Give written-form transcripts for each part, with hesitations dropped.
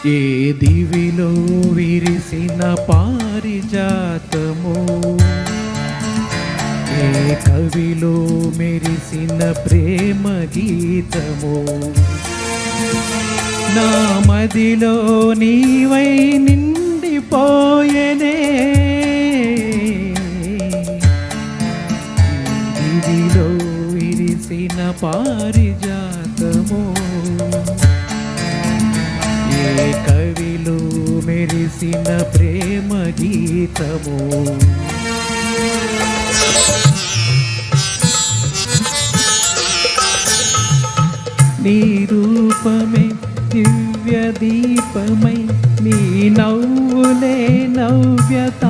ఏ దివిలో విరిసిన పారిజాతము, ఏ కవిలో మెరిసిన ప్రేమ గీతము, నా మదిలో నీవై నిండిపోయెనే. దివిలో విరిసిన పారిజాతము, ఏ కవిలో మెరిసిన ప్రేమ గీతము. నీ రూపమే దివ్య దీపమై, నీ నవ్వులే నవ్యత,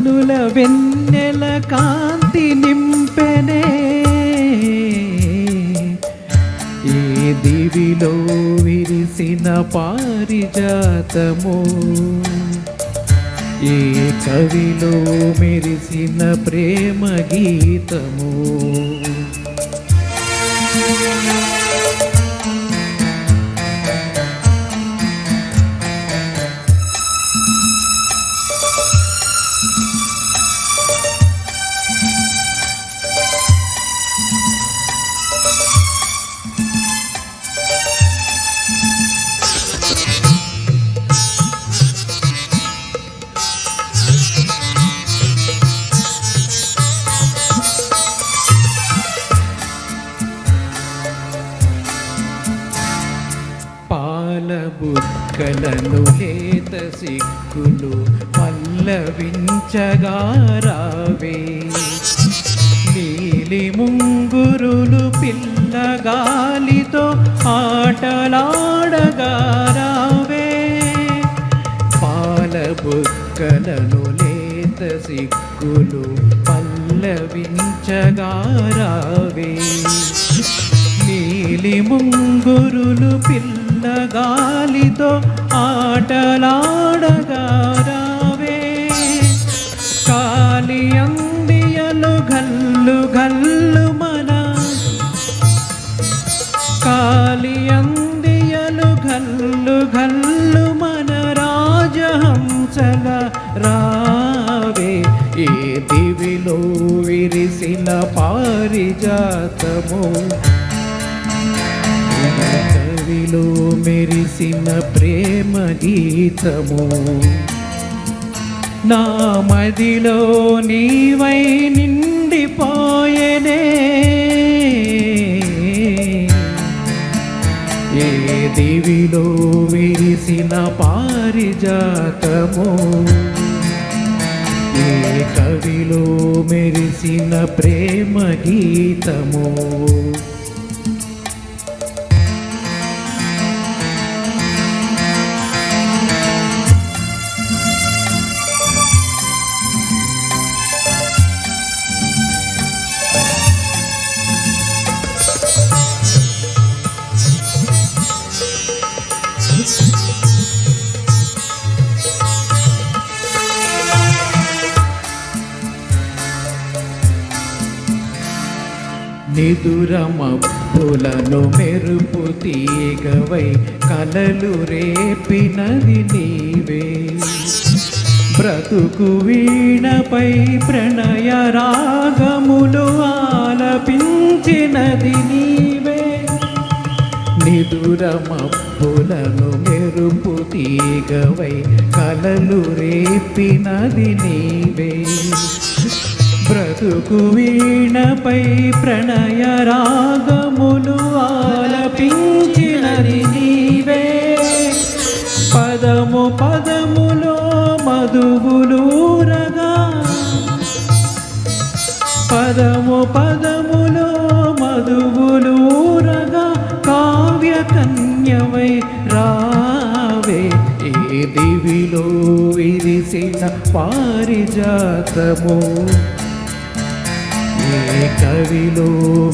నుల వెన్నెల కాంతి నింపెనే. ఏ దివిలో విరిసిన పారిజాతము, ఏ కవిలో మెరిసిన ప్రేమ గీతము. బుగ్గలను లేత సిగ్గులు పల్లవించగా రావే, నీలి ముంగురులు పిల్లగాలితో ఆటలాడగా రావే. పాల బుగ్గలను లేత సిగ్గులు పల్లవించగా రావే, నీలి ముంగురులు పిల్లగాలితో ఆటలాడగా రావే. కాలి అందియలు గల్లు గల్లు మన, కాలి అందియలు గల్లు గల్లు మన రాజహంసల రావే. ఏ దివిలో విరిసిన పారిజాతము, కవిలో మెరిసిన ప్రేమ గీతము. నా మదిలో నీవై నిండిపోయెనే. ఏ దివిలో విరిసిన పారిజాతము, ఏ కవిలో మెరిసిన ప్రేమ గీతము. నిదురమబ్బులను మెరుపు తీగవై కలలు రేపినది నీవే, బ్రతుకు వీణపై ప్రణయ రాగములు ఆలపించినది నీవే. నిదురమబ్బులను మెరుపు తీగవై కలలు రేపినది నీవే, బ్రతుకు వీణపై ప్రణయ రాగములు ఆలపించినది నీవే. పదము పదములో మధువులూరగా, పదము పదములో మధువులూరగా కావ్య కన్యవై రావే. ఏ దివిలో విరిసిన పారిజాతము, ఏ కవిలో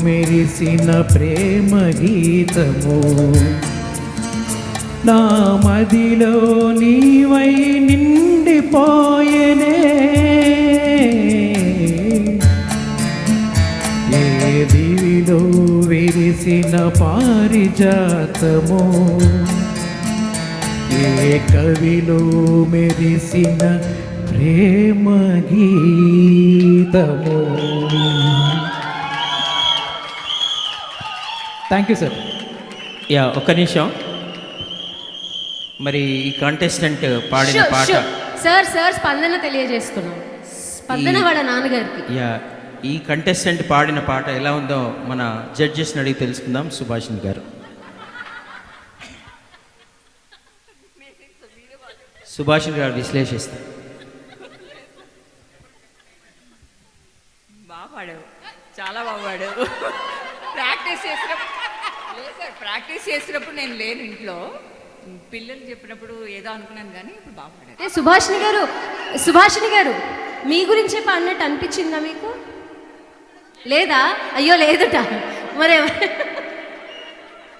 మెరిసిన ప్రేమ గీతము. నా మదిలో నీవై నిండిపోయెనే. ఏ దివిలో విరిసిన పారిజాతము, ఏ కవిలో మెరిసిన ప్రేమ గీతము. Thank you sir. యా, ఒక్క నిమిషం. మరి ఈ కాంటెస్టెంట్ పాడిన పాట, సార్ స్పందన తెలియజేస్తున్నాం. స్పందన వాళ్ళ నాన్నగారికి. యా, ఈ కంటెస్టెంట్ పాడిన పాట ఎలా ఉందో మన జడ్జెస్ని అడిగి తెలుసుకుందాం. సుభాషిణి గారు, సుభాషిణి గారు విశ్లేషిస్తారు. బాగా పాడావు, చాలా బాగా పాడావు. ప్రాక్టీస్ చేసినప్పుడు లేదు సార్, ప్రాక్టీస్ చేసినప్పుడు నేను లేను ఇంట్లో, పిల్లలు చెప్పినప్పుడు ఏదో అనుకున్నాను కానీ ఇప్పుడు బాగా పాడారు. సుభాషిణి గారు మీ గురించే పాడినట్టు అనిపించిందా మీకు? లేదా? అయ్యో లేదుట. మరి